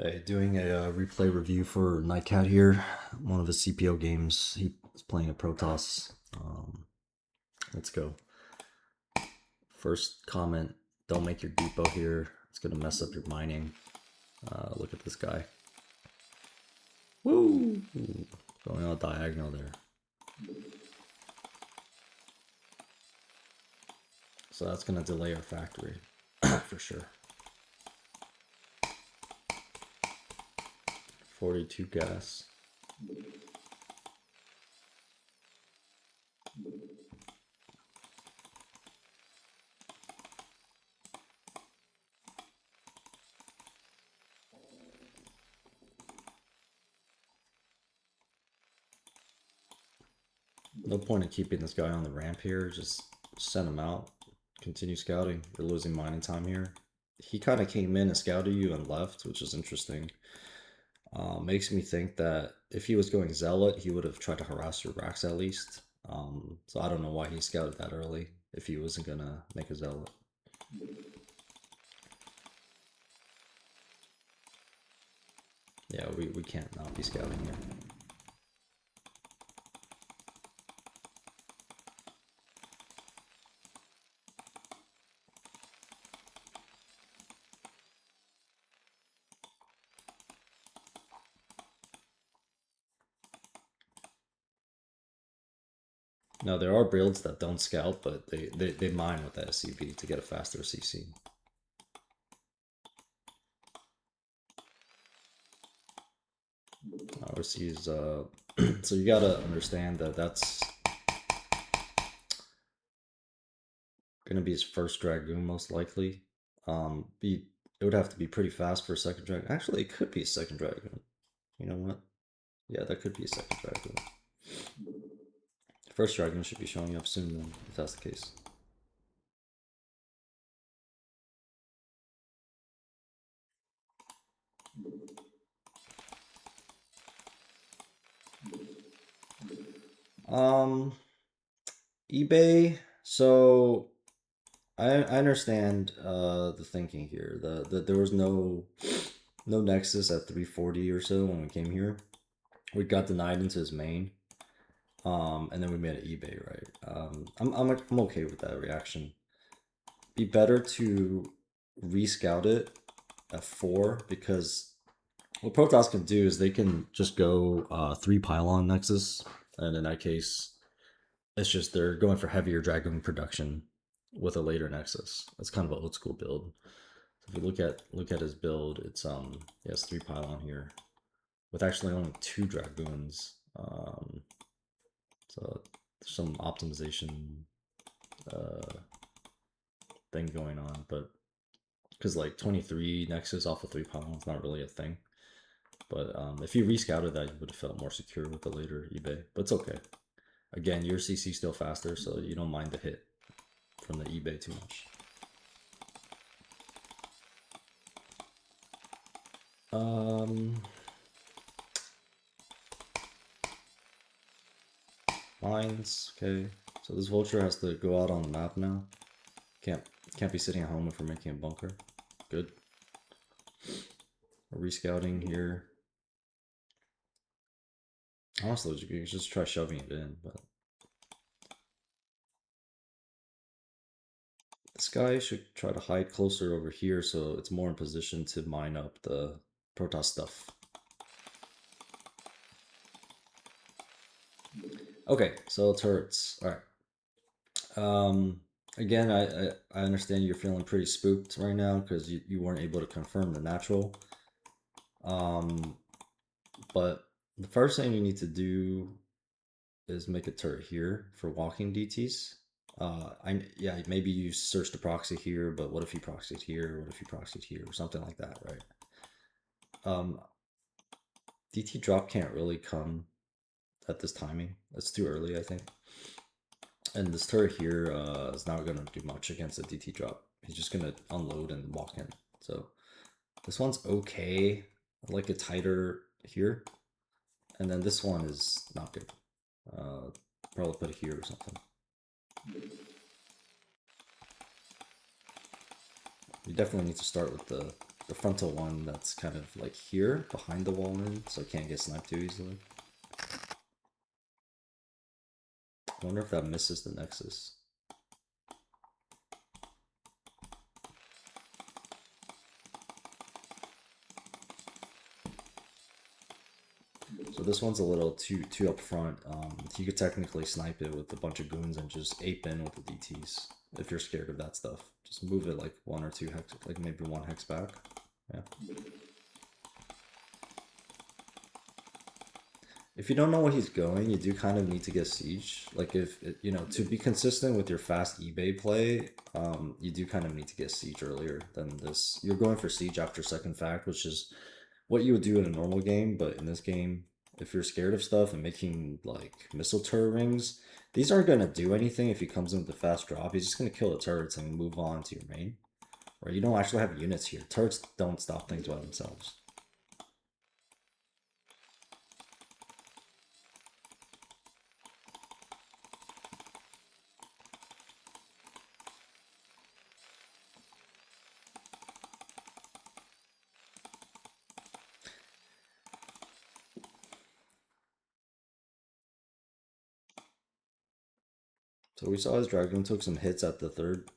Hey, doing a replay review for Nitekat here. One of his CPL games. He's playing a Protoss. Let's go. First comment: don't make your depot here. It's gonna mess up your mining. Look at this guy. Woo! Going on diagonal there. So that's gonna delay our factory for sure. 42 gas. No point in keeping this guy on the ramp here. Just send him out. Continue scouting. You're losing mining time here. He kind of came in and scouted you and left, which is interesting. Makes me think that if he was going Zealot, he would have tried to harass your racks at least. So I don't know why he scouted that early if he wasn't gonna make a Zealot. Yeah, we can't not be scouting here. No, there are builds that don't scout, but they mine with the SCV to get a faster CC. Overseas, so you gotta understand that that's gonna be his first Dragoon most likely. It would have to be pretty fast for a second Dragoon. Actually, it could be a second Dragoon. You know what? Yeah, that could be a second Dragoon. First Dragoon should be showing up soon then, if that's the case. eBay, so I understand the thinking here. There was no Nexus at 340 or so when we came here. We got denied into his main. And then we made an eBay, right? I'm okay with that reaction. Be better to rescout it at 4 because what Protoss can do is they can just go 3 pylon Nexus, and in that case, it's just they're going for heavier Dragoon production with a later Nexus. That's kind of an old school build. So if you look at his build, it's he has 3 pylon here with actually only 2 Dragoons. So there's some optimization thing going on, but because like 23 Nexus off of 3 pylon is not really a thing. But if you rescouted that, you would have felt more secure with the later eBay. But it's okay. Again, your CC still faster, so you don't mind the hit from the eBay too much. Lines, okay. So this vulture has to go out on the map now. Can't be sitting at home if we're making a bunker. Good. We're rescouting here. Honestly, you could just try shoving it in, but this guy should try to hide closer over here so it's more in position to mine up the Protoss stuff. Okay, so turrets. Alright. Again, I understand you're feeling pretty spooked right now because you weren't able to confirm the natural. But the first thing you need to do is make a turret here for walking DTs. Yeah, maybe you searched a proxy here, but what if you proxied here? What if you proxied here? Or something like that, right? DT drop can't really come at this timing. It's too early, I think. And this turret here is not gonna do much against a DT drop. He's just gonna unload and walk in. So this one's okay. I like it tighter here. And then this one is not good. Probably put it here or something. You definitely need to start with the the frontal one that's kind of like here behind the wall, so I can't get sniped too easily. I wonder if that misses the nexus. So this one's a little too up front. You could technically snipe it with a bunch of goons and just ape in with the DTs if you're scared of that stuff. Just move it like 1 or 2 hex, like maybe 1 hex back. Yeah. If you don't know what he's going, you do kind of need to get siege. Like if you know, to be consistent with your fast eBay play, you do kind of need to get siege earlier than this. You're going for siege after second fact, which is what you would do in a normal game, but in this game, if you're scared of stuff and making like missile turret rings, these aren't gonna do anything if he comes in with a fast drop. He's just gonna kill the turrets and move on to your main. Right? You don't actually have units here. Turrets don't stop things by themselves. So we saw his Dragoon took some hits at the third.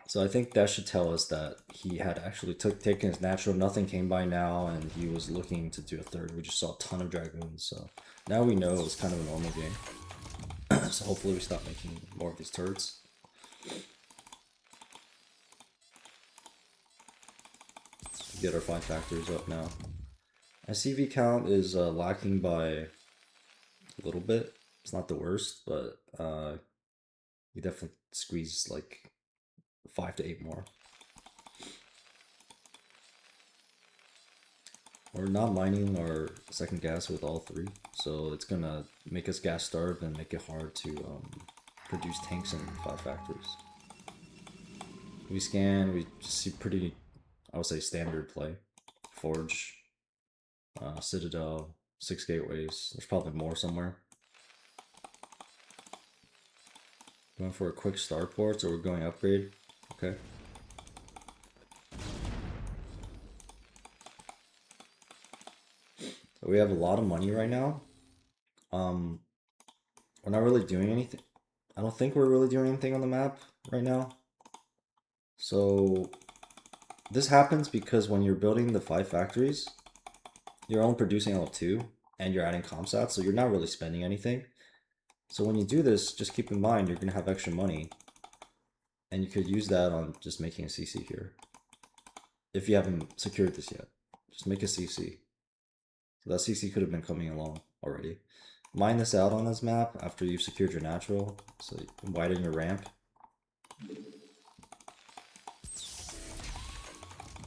So I think that should tell us that he had actually taken his natural, nothing came by now, and he was looking to do a third. We just saw a ton of Dragoons, so now we know it's kind of a normal game. So hopefully we stop making more of these turrets. Get our 5 factories up now. My CV count is lacking by a little bit. It's not the worst, but we definitely squeeze like 5 to 8 more. We're not mining our second gas with all 3, so it's gonna make us gas starved and make it hard to produce tanks in 5 factories. We scan, we just see pretty, I would say, standard play. Forge, Citadel, 6 gateways. There's probably more somewhere. Going for a quick starport, or we're going upgrade. Okay. So we have a lot of money right now. We're not really doing anything. I don't think we're really doing anything on the map right now. So this happens because when you're building the 5 factories, you're only producing out of 2, and you're adding comsats, so you're not really spending anything. So when you do this, just keep in mind you're gonna have extra money, and you could use that on just making a CC here. If you haven't secured this yet, just make a CC. So that CC could have been coming along already. Mine this out on this map after you've secured your natural, so you can widen your ramp.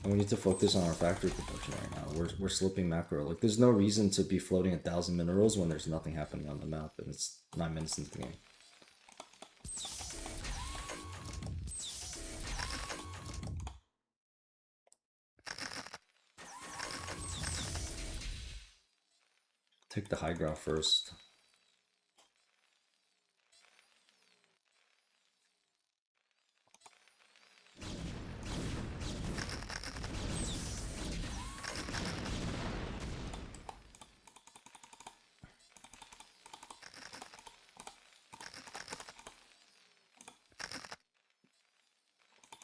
And we need to focus on our factory production right now. We're slipping macro. Like, there's no reason to be floating 1,000 minerals when there's nothing happening on the map, and it's 9 minutes into the game. Take the high ground first.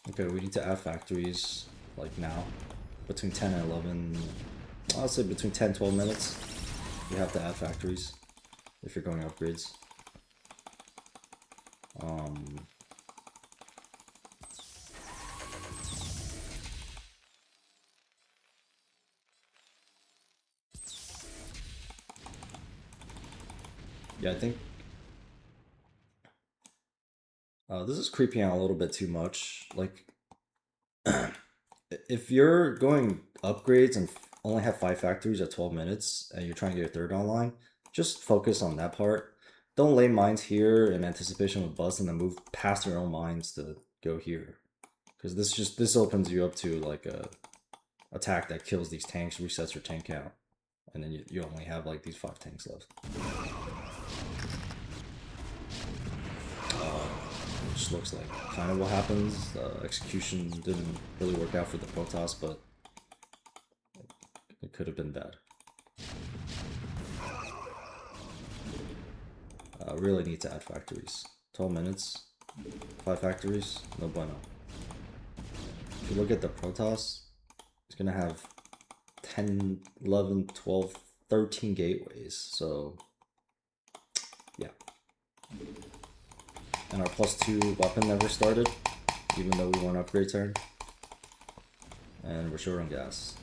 Okay, we need to add factories, like now, between 10 and 11, I'll say between 10 and 12 minutes, you have to add factories, if you're going upgrades. Yeah, I think this is creeping out a little bit too much. Like, if you're going upgrades and only have 5 factories at 12 minutes and you're trying to get your third online, just focus on that part. Don't lay mines here in anticipation of bust and then move past your own mines to go here. Because this opens you up to like a attack that kills these tanks, resets your tank count. And then you only have like these 5 tanks left. Which looks like kind of what happens. Execution didn't really work out for the Protoss, but could have been bad. Really need to add factories. 12 minutes, 5 factories, no bueno. If you look at the Protoss, it's gonna have 10, 11, 12, 13 gateways, so yeah. And our +2 weapon never started, even though we weren't upgrade turn. And we're short on gas.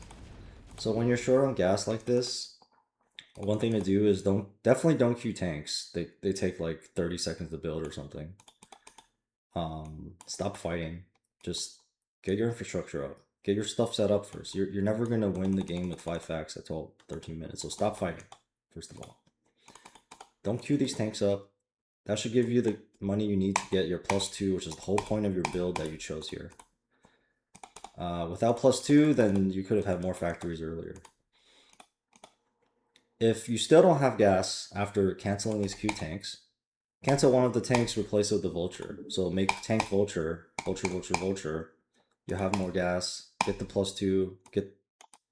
So when you're short on gas like this, one thing to do is definitely don't queue tanks. They take like 30 seconds to build or something. Stop fighting. Just get your infrastructure up. Get your stuff set up first. You're never gonna win the game with 5 facts at 12, 13 minutes. So stop fighting, first of all. Don't queue these tanks up. That should give you the money you need to get your +2, which is the whole point of your build that you chose here. Without +2, then you could have had more factories earlier. If you still don't have gas after canceling these Q tanks, cancel one of the tanks, replace it with the vulture. So make tank vulture, vulture, vulture, vulture. You have more gas, get the +2,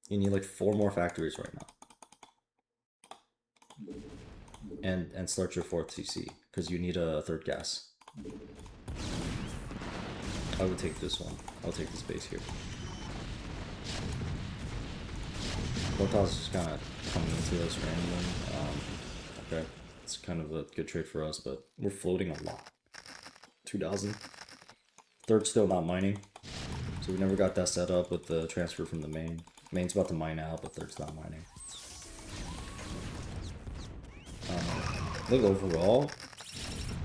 you need like 4 more factories right now. And start your 4th CC, because you need a 3rd gas. I would take this one. I'll take this base here. Protoss is just kind of coming into us randomly. Okay, it's kind of a good trade for us, but we're floating a lot. 2,000. 3rd still not mining, so we never got that set up with the transfer from the main. Main's about to mine out, but 3rd's not mining. I think overall,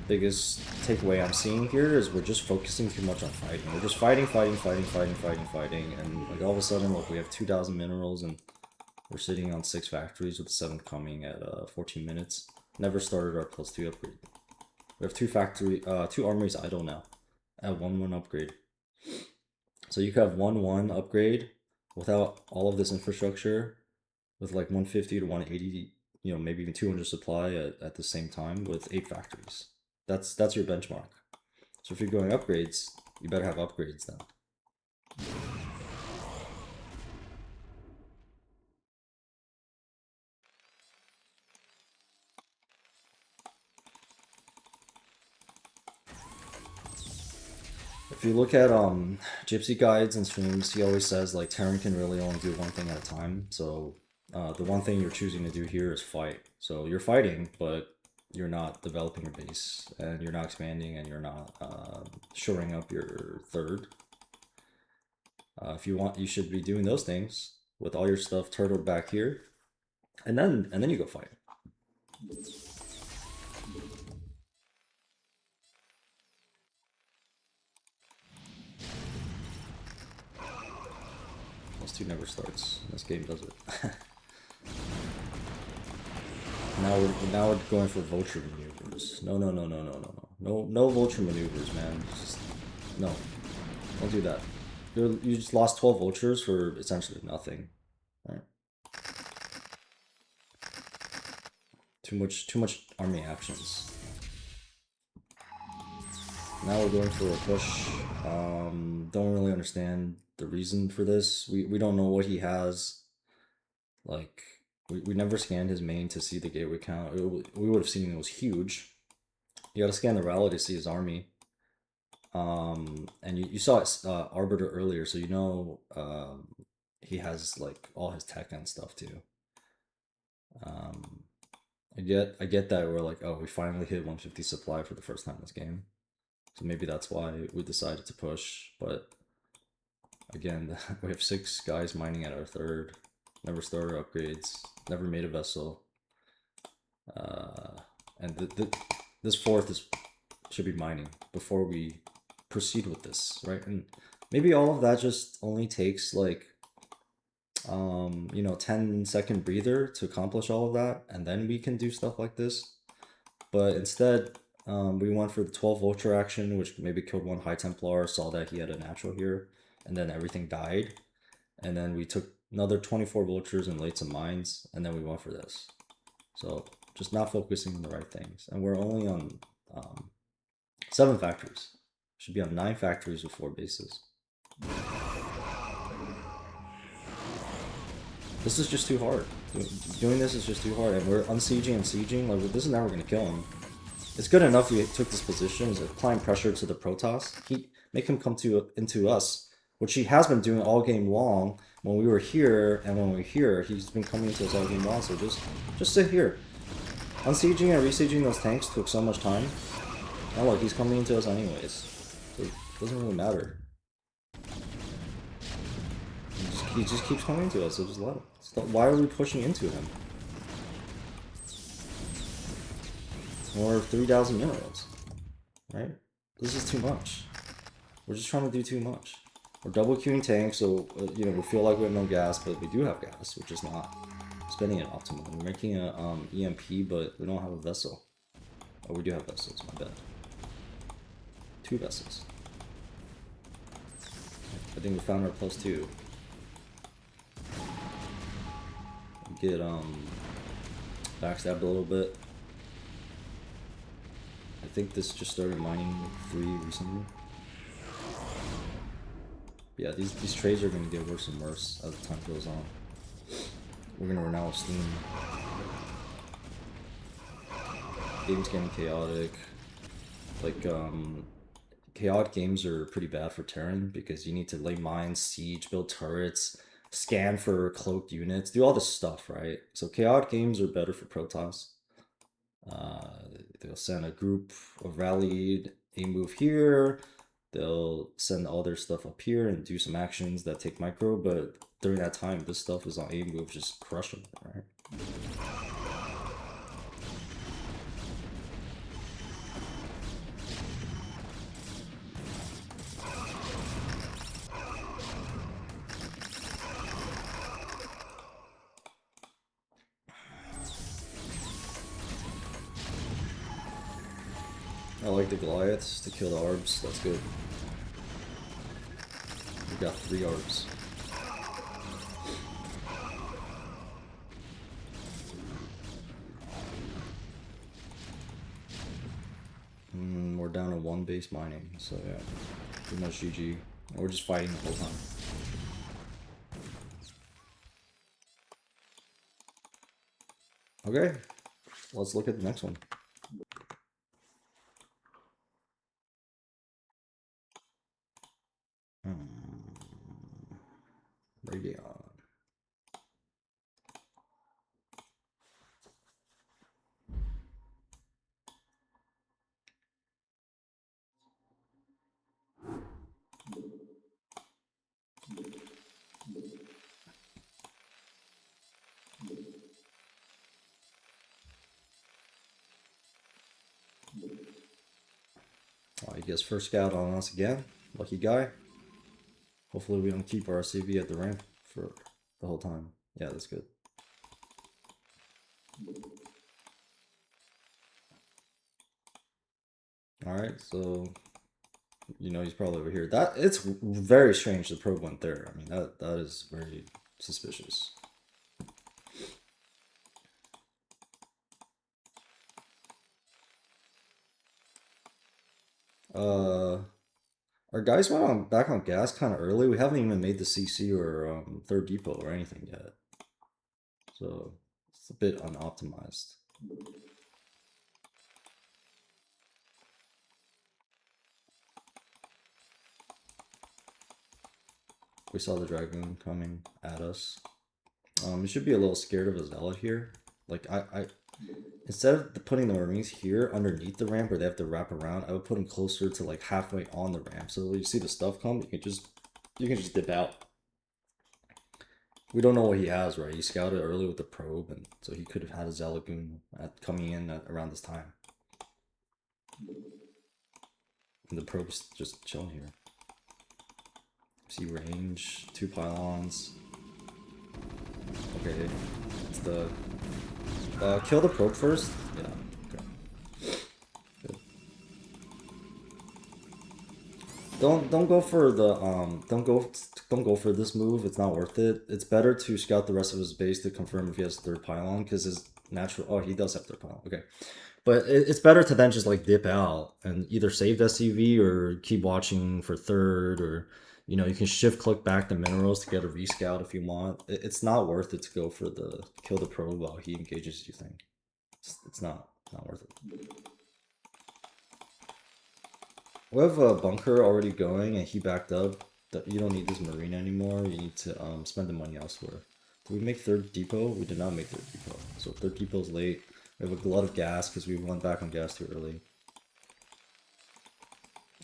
biggest takeaway I'm seeing here is we're just focusing too much on fighting. We're just fighting, and like all of a sudden, look, we have 2,000 minerals and we're sitting on 6 factories with the 7th coming at 14 minutes. Never started our +2 upgrade. We have 2 armories idle now at 1-1 upgrade. So you could have 1-1 upgrade without all of this infrastructure, with like 150 to 180, you know, maybe even 200 supply at the same time with 8 factories. That's your benchmark. So if you're going upgrades, you better have upgrades then. If you look at Gypsy guides and streams, he always says like Terran can really only do one thing at a time. So the one thing you're choosing to do here is fight. So you're fighting, but you're not developing your base, and you're not expanding, and you're not shoring up your 3rd. If you want, you should be doing those things with all your stuff turtled back here, and then you go fight. +2 never starts. This game does it. Now we're going for vulture maneuvers. No vulture maneuvers, man. No, don't do that. You just lost 12 vultures for essentially nothing. Right? Too much army actions. Now we're going for a push. Don't really understand the reason for this. We don't know what he has. Like, we never scanned his main to see the gateway count. We would have seen it was huge. You gotta scan the rally to see his army. And you saw it, Arbiter earlier, so you know he has like all his tech and stuff too. I get that we're like, oh, we finally hit 150 supply for the first time this game. So maybe that's why we decided to push, but again, we have 6 guys mining at our 3rd. Never started upgrades, never made a vessel. And this 4th should be mining before we proceed with this, right? And maybe all of that just only takes like, 10-second breather to accomplish all of that, and then we can do stuff like this. But instead, we went for the 12 vulture action, which maybe killed 1 High Templar, saw that he had a natural here, and then everything died. And then we took another 24 vultures and laid some mines, and then we went for this. So just not focusing on the right things. And we're only on 7 factories. Should be on 9 factories with 4 bases. This is just too hard. Doing this is just too hard, and we're unsieging and sieging. Like, this is never gonna kill him. It's good enough we took this position, is applying pressure to the Protoss. Make him come into us, which he has been doing all game long. When we were here and when we were here, he's been coming to us all game long. So just sit here. Unsieging and resieging those tanks took so much time. And look, he's coming into us anyways. So it doesn't really matter. He just keeps coming to us, so just let him. Why are we pushing into him? Or 3,000 minerals, right? This is too much. We're just trying to do too much. We're double queuing tanks, so you know, we feel like we have no gas, but we do have gas. We're just not spending it optimally. We're making a EMP, but we don't have a vessel. Oh, we do have vessels. My bad. 2 vessels. I think we found our +2. Get backstabbed a little bit. I think this just started mining 3 recently. Yeah, these trades are gonna get worse and worse as the time goes on. We're gonna run out of steam. Game's getting chaotic. Like chaotic games are pretty bad for Terran because you need to lay mines, siege, build turrets, scan for cloaked units, do all this stuff, right? So chaotic games are better for Protoss. They'll send a group of rallied, a move here. They'll send all their stuff up here and do some actions that take micro, but during that time, this stuff is on A move, just crush them, right? I like the Goliaths to kill the Arbs, that's good. We got 3 Arbs. We're down to 1 base mining, so yeah, pretty much GG. We're just fighting the whole time. Okay, let's look at the next one. Radion. He gets first scout on us again. Lucky guy. Hopefully we don't keep our CV at the ramp for the whole time. Yeah, that's good. Alright, so you know he's probably over here. It's very strange the probe went there. I mean that is very suspicious. Our guys went back on gas kind of early. We haven't even made the CC or 3rd depot or anything yet. So it's a bit unoptimized. We saw the Dragoon coming at us. We should be a little scared of a Zealot here. Like I instead of putting the Marines here underneath the ramp where they have to wrap around, I would put them closer to like halfway on the ramp. So when you see the stuff come, you can just dip out. We don't know what he has, right? He scouted early with the probe, and so he could have had a Zealot goon coming in around this time. And the probe's just chilling here. See range, 2 pylons. Okay, it's the kill the probe first. Yeah. Okay. Good. Don't go for the don't go for this move. It's not worth it. It's better to scout the rest of his base to confirm if he has 3rd pylon, because his natural. Oh, he does have 3rd pylon. Okay. But it's better to then just like dip out and either save the SCV or keep watching for 3rd, or You know, you can shift click back the minerals to get a rescout if you want. It's not worth it to go for the kill the pro while he engages you thing. It's not worth it. We have a bunker already going and he backed up. You don't need this marine anymore. You need to spend the money elsewhere. Did we make third depot? We did not make third depot. So third depot's late. We have a lot of gas because we went back on gas too early.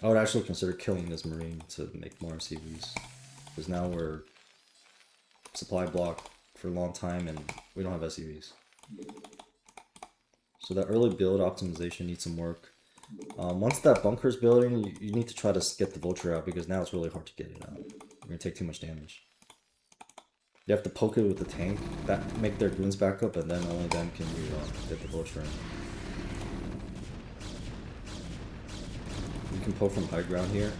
I would actually consider killing this marine to make more CVs. Because now we're supply blocked for a long time and we don't have SCVs. So that early build optimization needs some work. Once that bunker's building, you need to try to get the vulture out because now it's really hard to get it out. You're gonna take too much damage. You have to poke it with the tank, make their goons back up, and then only then can you get the vulture in. You can poke from high ground here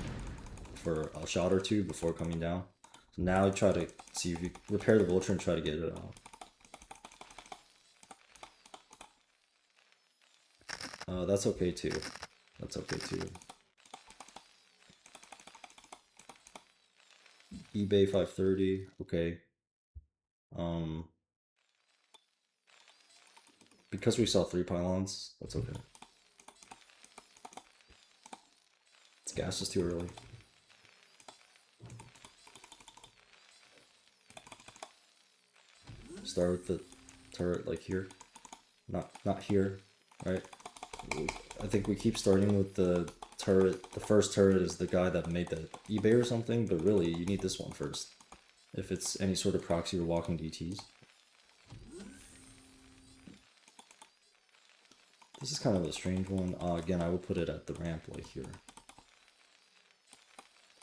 for a shot or two before coming down. So now try to see if you repair the vulture and try to get it out. That's okay too. That's okay too. eBay 530, okay. Because we saw 3 pylons, that's okay. This gas is too early. Start with the turret like here. Not here, right? I think we keep starting with the turret. The first turret is the guy that made the eBay or something, but really you need this one first. If it's any sort of proxy or walking DTs. This is kind of a strange one. Again, I will put it at the ramp like here.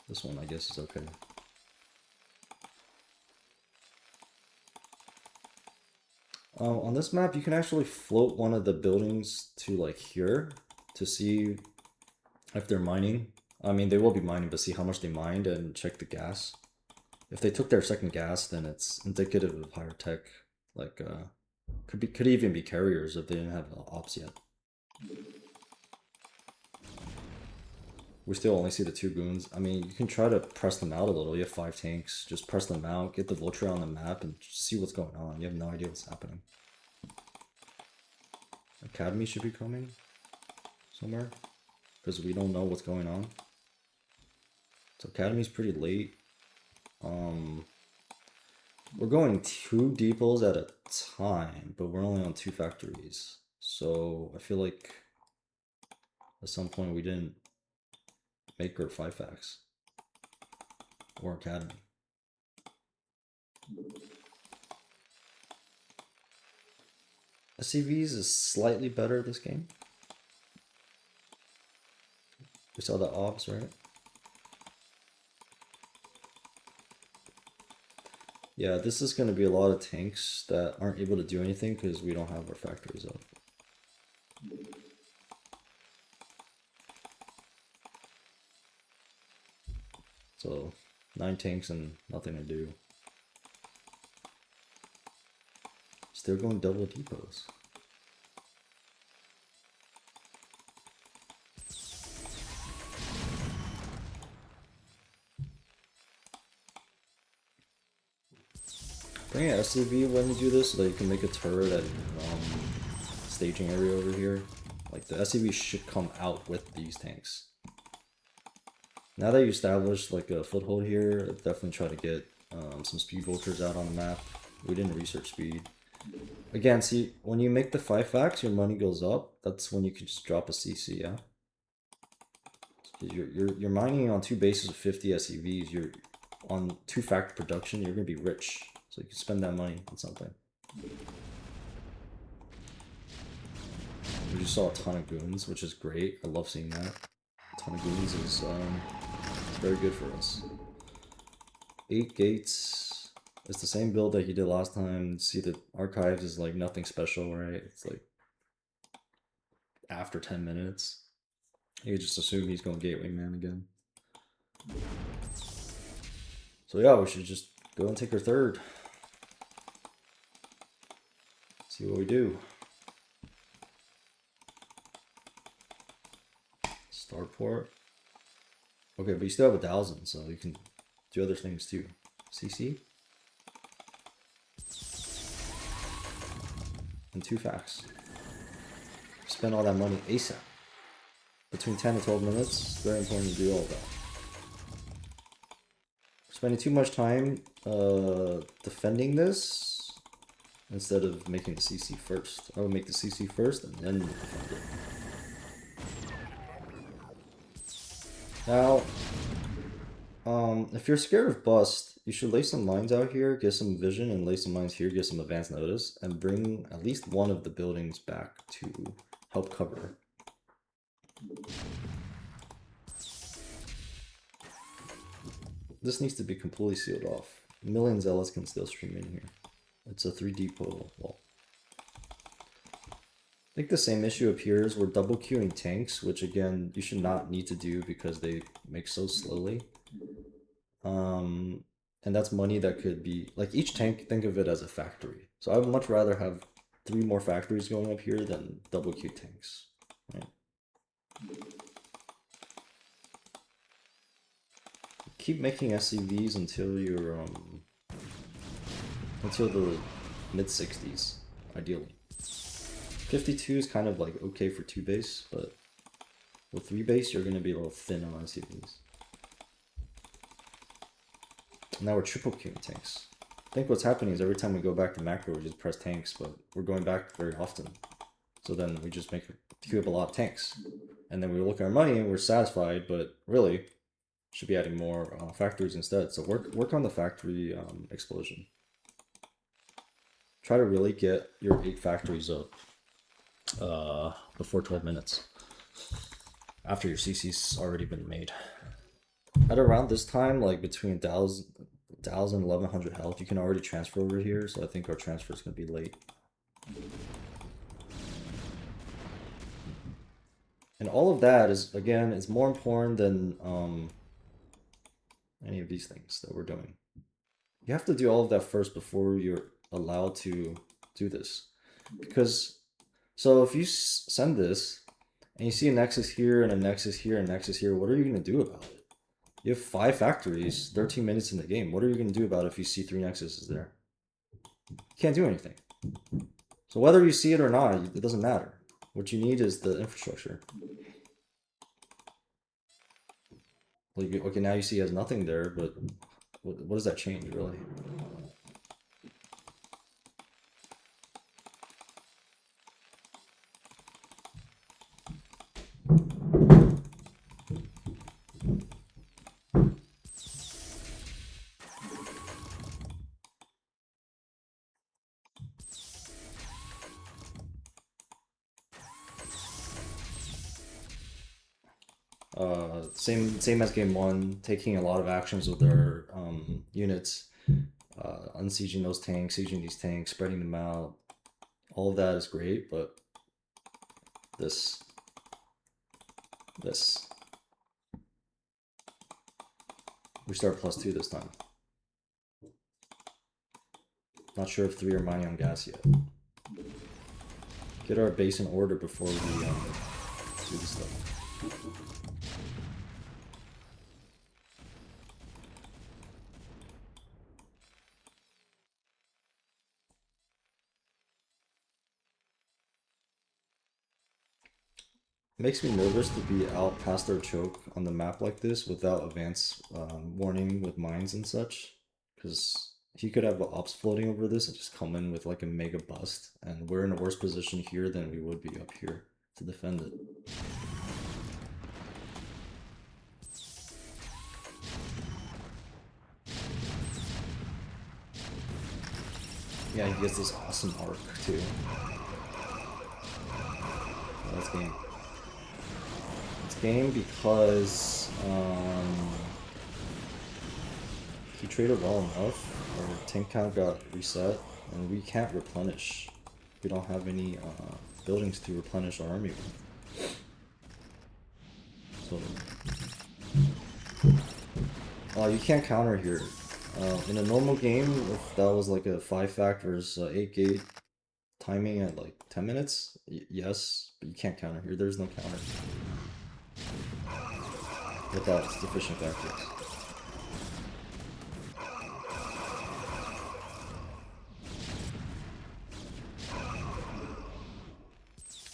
This one I guess is okay. On this map, you can actually float one of the buildings to like here to see if they're mining. I mean, they will be mining, but see how much they mined and check the gas. If they took their second gas, then it's indicative of higher tech. Like, could even be carriers if they didn't have ops yet. We still only see the 2 goons. I mean, you can try to press them out a little. You have 5 tanks. Just press them out, get the vulture on the map, and see what's going on. You have no idea what's happening. Academy should be coming somewhere because we don't know what's going on. So Academy's pretty late. We're going 2 depots at a time, but we're only on 2 factories. So I feel like at some point we didn't make our 5 facts or Academy. SCVs is slightly better this game. We saw the ops, right? Yeah, this is going to be a lot of tanks that aren't able to do anything because we don't have our factories up. So 9 tanks and nothing to do. Still going double depots. Bring an SCV when you do this so that you can make a turret at staging area over here. Like the SCV should come out with these tanks. Now that you established like a foothold here, definitely try to get some speed vultures out on the map. We didn't research speed. Again, see, when you make the 5 facts, your money goes up. That's when you can just drop a CC, yeah? You're mining on 2 bases of 50 SCVs. You're on 2 fact production, you're gonna be rich. So you can spend that money on something. We just saw a ton of goons, which is great. I love seeing that. A ton of goons is very good for us. 8 gates. It's the same build that he did last time. See, the archives is like nothing special, right? It's like after 10 minutes. You just assume he's going gateway man again. So yeah, we should just go and take our third. See what we do. Starport. Okay, but you still have 1,000, so you can do other things too. CC. And 2 facts. Spend all that money ASAP. Between 10 to 12 minutes, very important to do all that. Spending too much time defending this instead of making the CC first. I would make the CC first and then defend it. Now, if you're scared of bust, you should lay some mines out here, get some vision, and lay some mines here, get some advanced notice, and bring at least one of the buildings back to help cover. This needs to be completely sealed off. A million zealots can still stream in here. It's a 3D portal wall. I think the same issue appears. We're double queuing tanks, which again, you should not need to do because they make so slowly. And that's money that could be, like each tank, think of it as a factory. So I would much rather have 3 more factories going up here than double queue tanks, right? Keep making SCVs until you're, until the mid-60s, ideally. 52 is kind of like okay for 2 base, but with 3 base, you're going to be a little thin on SCVs. Now we're triple queuing tanks. I think what's happening is every time we go back to macro, we just press tanks, but we're going back very often. So then we just queue up a lot of tanks. And then we look at our money and we're satisfied, but really, should be adding more factories instead. So work on the factory explosion. Try to really get your 8 factories up before 12 minutes. After your CC's already been made. At around this time, like between 1,000 and 1,100 health, you can already transfer over here. So I think our transfer is going to be late. And all of that is, again, is more important than any of these things that we're doing. You have to do all of that first before you're allowed to do this. Because, so if you send this, and you see a nexus here, and a nexus here, and a nexus here, what are you going to do about it? You have 5 factories, 13 minutes in the game. What are you going to do about it if you see 3 nexuses there? You can't do anything. So whether you see it or not, it doesn't matter. What you need is the infrastructure. Like, okay, now you see he has nothing there, but what does that change, really? Same as game 1, taking a lot of actions with their units, unsieging those tanks, sieging these tanks, spreading them out. All of that is great, but this. We start +2 this time. Not sure if 3 are mining on gas yet. Get our base in order before we do this stuff. Makes me nervous to be out past our choke on the map like this without advance warning with mines and such, because he could have ops floating over this and just come in with like a mega bust, and we're in a worse position here than we would be up here to defend it. Yeah, he gets this awesome arc too. Oh, that's game. Game because he traded well enough, our tank count got reset, and we can't replenish. We don't have any buildings to replenish our army with. So you can't counter here. In a normal game, if that was like a 5 factors 8 gate timing at like 10 minutes, yes, but you can't counter here. There's no counter without sufficient factors.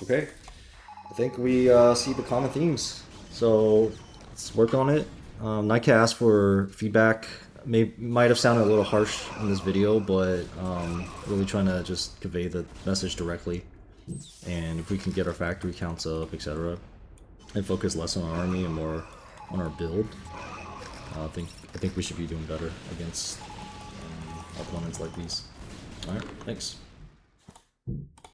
Okay, I think we see the common themes. So let's work on it. Nitekat asked for feedback. Might have sounded a little harsh in this video, but really trying to just convey the message directly. And if we can get our factory counts up, etc., and focus less on our army and more on our build, I think we should be doing better against opponents like these. All right, thanks.